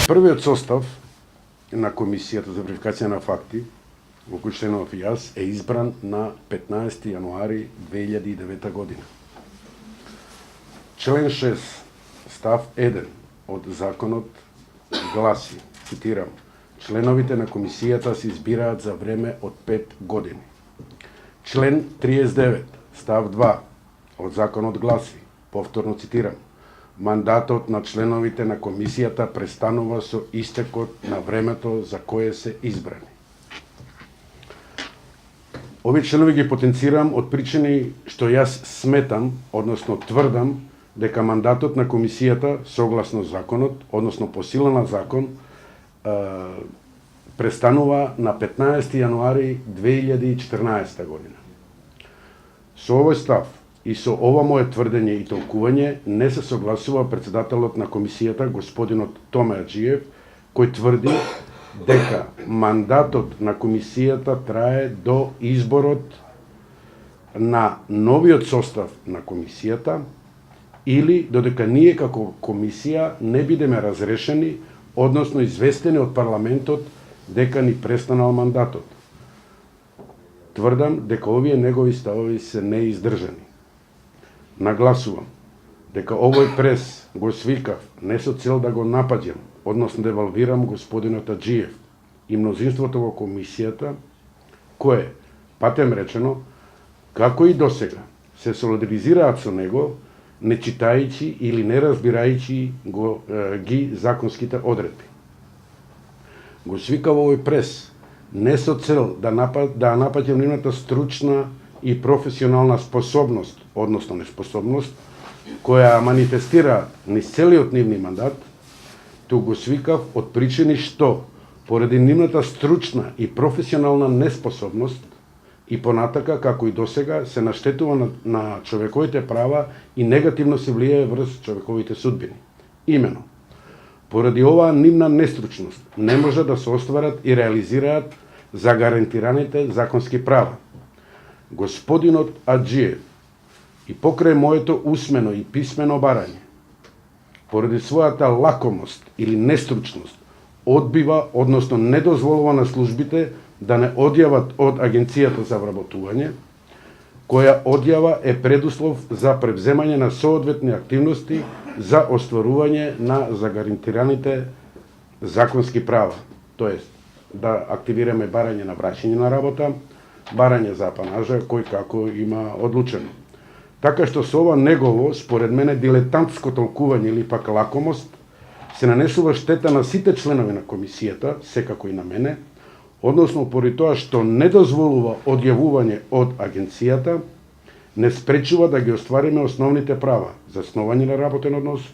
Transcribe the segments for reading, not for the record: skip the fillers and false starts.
Првиот состав на Комисијата за верификација на факти, во кој членов и јас, е избран на 15 јануари 2009 година. Член 6, став 1 од законот гласи, цитирам, членовите на комисијата се избираат за време од 5 години. Член 39, став 2 од законот гласи, повторно цитирам, мандатот на членовите на комисијата престанува со истекот на времето за кое се избрани. Овие членови ги потенцирам од причини што јас сметам, односно тврдам, дека мандатот на комисијата, согласно законот, односно по сила на закон, престанува на 15 јануари 2014 година. Со овој став и со ова мое тврдење и толкување не се согласува председателот на комисијата, господинот Томе Аџиев, кој тврди дека мандатот на комисијата трае до изборот на новиот состав на комисијата или додека ние како комисија не бидеме разрешени, односно известени од парламентот дека ни престанал мандатот. Тврдам дека овие негови ставови се неиздржани. Нагласувам дека овој прес го свикав не со цел да го напаѓам, односно да девалвирам господинот Аџиев и мнозинството во комисијата, кое, патем речено, како и досега, се солидаризираат со него, не читајќи или не разбирајќи ги законските одредби. Го свикав овој прес не со цел да напаѓам нивната стручна и професионална способност, односно неспособност, која манифестира низ целиот нивни мандат, туку го свикав од причини што, поради нивната стручна и професионална неспособност, и понатака, како и досега, се наштетува на човековите права и негативно се влијае врз човековите судбини. Имено, поради оваа нивна нестручност, не може да се остварат и реализираат загарантираните законски права. Господинот Аџиев и покрај моето усмено и писмено барање, поради својата лакомост или нестручност, одбива, односно не дозволува на службите да не одјават од Агенцијата за вработување, која одјава е предуслов за превземање на соодветни активности за остварување на загарантираните законски права, тоест да активираме барање на враќање на работа, барање за апанажа, кој како има одлучено. Така што со ова негово, според мене, дилетантско толкување или пак лакомост, се нанесува штета на сите членови на комисијата, секако и на мене, односно поради тоа што не дозволува одјавување од агенцијата, не спречува да ги оствариме основните права, заснување на работен однос,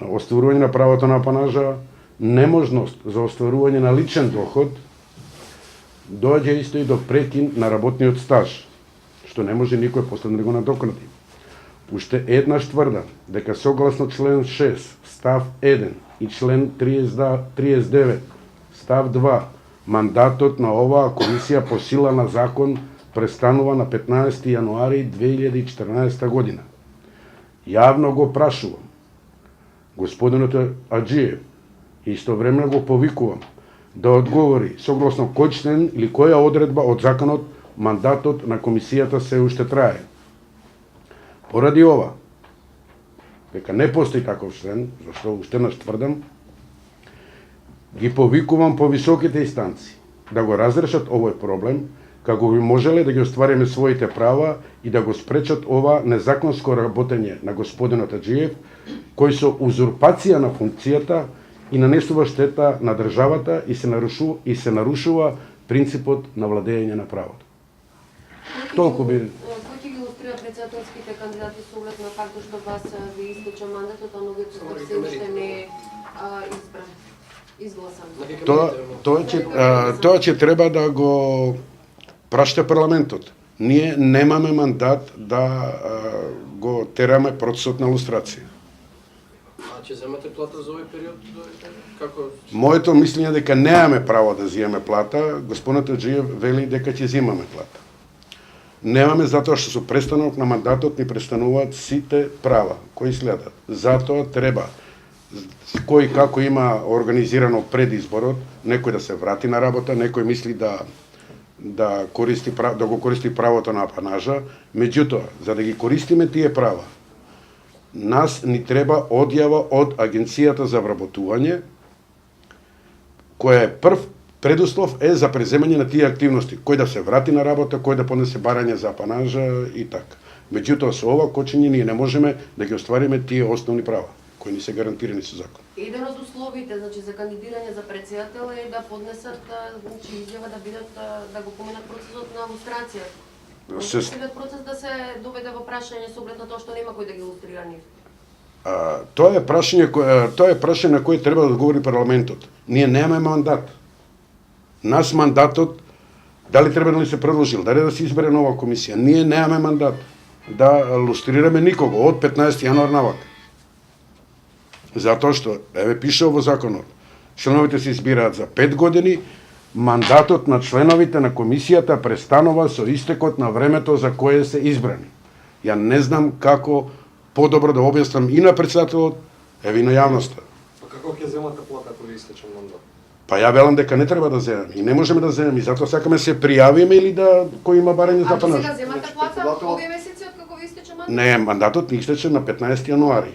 остварување на правото на апанажа, неможност за остварување на личен доход, доаѓа исто и до прекин на работниот стаж, што не може никој последно да го надокнади. Уште еднаш тврдам дека согласно член 6, став 1 и член 39, став 2, мандатот на оваа комисија по сила на закон престанува на 15 јануари 2014 година. Јавно го прашувам господинот Аџиев и истовремено го повикувам да одговори согласно кој член или која одредба од законот мандатот на комисијата се уште трае. Поради ова, дека не постои таков член, зашто уште еднаш тврдам, ги повикувам по високите инстанции да го разрешат овој проблем, како би можеле да ги оствариме своите права и да го спречат ова незаконско работење на господинот Аџиев, кој со узурпација на функцијата и нанесува штета на државата и се нарушува принципот на владење на правото. Толку би... Кој ќе ги илустрира председателските кандидати со оглед на фактот што вас ви истече мандатот, а новиот состав се уште не е избран, изгласан? Тоа ќе треба да го прашта парламентот. Ние немаме мандат да го тераме процесот на лустрација. Ќе земате плата за овој период? Како? Моето мислење дека немаме право да земеме плата, господинот Аџиев вели дека ќе земаме плата. Немаме затоа што со престанок на мандатот ни престануваат сите права кои следат. Затоа треба кој како има организирано пред изборот, некој да се врати на работа, некој мисли да го користи правото на апанажа, меѓутоа, за да ги користиме тие права, нас ни треба одјава од Агенцијата за вработување, која е прв предуслов за преземање на тие активности, кој да се врати на работа, кој да поднесе барање за апанажа и така. Меѓутоа, со ова кочење ние не можеме да ги оствариме тие основни права, кои ни се гарантирани со закон. Еден од условите, значи за кандидирање за председател е да поднесат значи изјава да бидат да го поминат процесот на лустрација. Целиот процес да се доведе во прашање со оглед на тоа што нема кој да ги лустрира нив. Тоа е прашање на кое треба да одговори парламентот. Ние немаме мандат. Нас мандатот дали треба да ли се предложил, дали да се избере нова комисија. Ние немаме мандат да лустрираме никого од 15 јануар навака. Затоа што, еве пише во законот, членовите се избираат за 5 години, мандатот на членовите на комисијата престанува со истекот на времето за кое се избрани. Ја не знам како подобро да објаснам и на председателот, еве и на јавноста. Па како ќе земате плата ако ви истече мандат? Па ја велам дека не треба да земеме и не можеме да земеме, затоа сакаме се пријавиме или да кој има барање за апанаж. А сега земате плата овие месеци од како ви истече мандат? Не, мандатот ни истече на 15 јануари.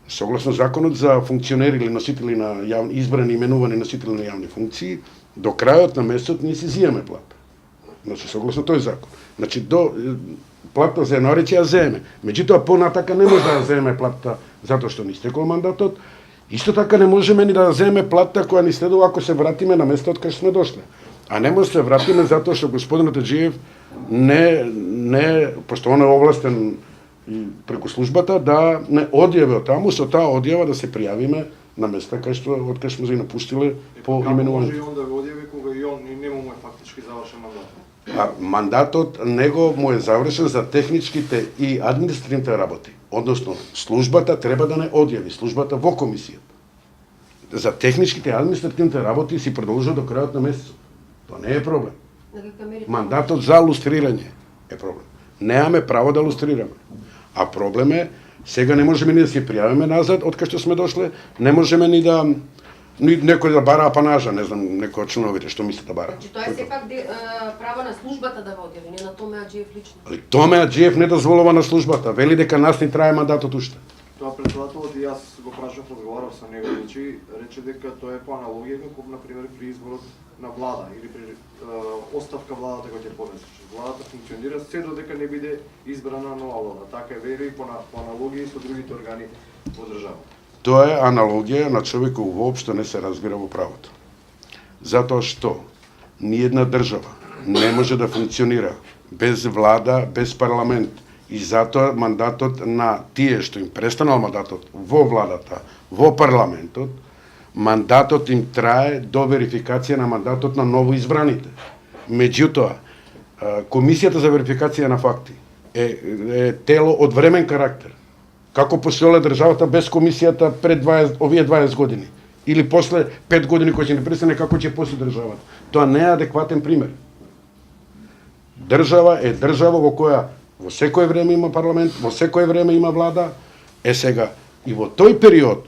Согласно законот за функционери или носители на избрани именувани носители на јавни функции, до крајот на месецот ние си зијаме плата. Значи согласно тој закон. Значи до плата за јануари ќе ја земеме. Меѓутоа понатака не може да ја земеме плата затоа што ни истекол мандатот. Исто така не можеме ни да ја земеме плата која ни следува ако се вратиме на местот кај што сме дошле. А не може да се вратиме затоа што господинот Таџиев пошто он е овластен преку службата да не одјави од таму, со таа одјава да се пријавиме на места кај што од кај што сме ги напуштиле по именување. Може и он да го одјави кога и он нема му е фактички завршен мандат. Мандатот него му е завршен за техничките и административните работи. Односно, службата треба да не одјави, службата во комисијата. За техничките и административните работи си продолжува до крајот на месецот. Тоа не е проблем. Мандатот за лустрирање е проблем. Немаме право да лустрираме. А проблем е, сега не можеме ни да се пријавиме назад од кај што сме дошле, не можеме ни некој да бара апанажа, не знам, некој од членовите што мисли да бара. Значи тоа е сепак право на службата да го одјави, не на Томе Аџиев лично. Томе Аџиев не дозволува на службата, вели дека нас ни трае мандатот уште. Тоа председателот и јас го прашав, разговарав со него, рече дека тоа е по аналогија како на пример при изборот на влада или при оставка владата која ќе поднесе. Владата функционира се додека не биде избрана нова влада. Така е вери по аналогија и со другите органи во државата. Тоа е аналогија на човек кој воопшто не се разбира во правото. Затоа што ниедна држава не може да функционира без влада, без парламент. И затоа мандатот на тие што им престанал мандатот во владата, во парламентот, мандатот им трае до верификација на мандатот на ново избраните. Меѓутоа, Комисијата за верификација на факти е тело од времен карактер. Како постоела државата без комисијата пред овие 20 години или после 5 години кои ќе ни престане, како ќе после државата. Тоа не е адекватен пример. Држава е држава во која во секое време има парламент, во секое време има влада. Сега и во тој период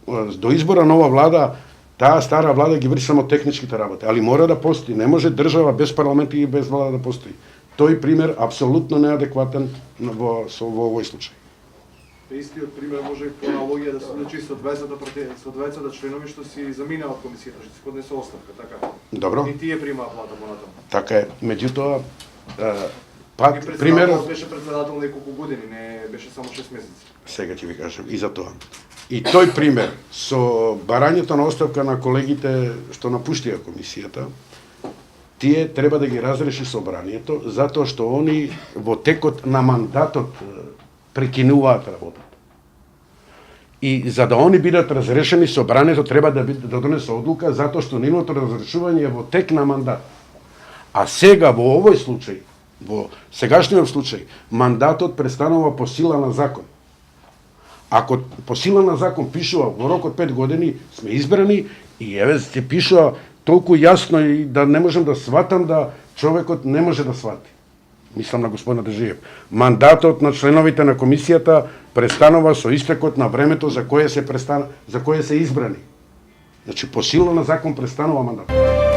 до избора нова влада, таа стара влада ги врши само техничките работи, али мора да постои. Не може држава без парламент и без влада да постои. Тој пример апсолутно неадекватен во овој случај. Истиот пример може и по аналогија да се случи со двајцата членови што си заминаа од комисијата, што си поднесе оставка, така? Добро. И тие примаат плата понатаму. Така е. Меѓутоа, примерот беше председател неколку години, не беше само 6 месеци. Сега ќе ви кажам и за тоа. И тој пример со барањето на оставка на колегите што напуштија комисијата, тие треба да ги разреши собранието, затоа што они во текот на мандатот прекинуваат работата. И за да они бидат разрешени, собранието треба да донесе одлука, затоа што нивното разрешување е во тек на мандат. А сега во овој случај, во сегашниот случај, мандатот престанува по сила на закон. Ако по сила на закон пишува во рок од 5 години сме избрани и еве се пишува толку јасно и да не можам да сватам да човекот не може да свати. мислам на господина Таджиев, мандатот на членовите на комисијата престанува со истекот на времето за кое се избрани. Значи, по сила на закон престанува мандатот.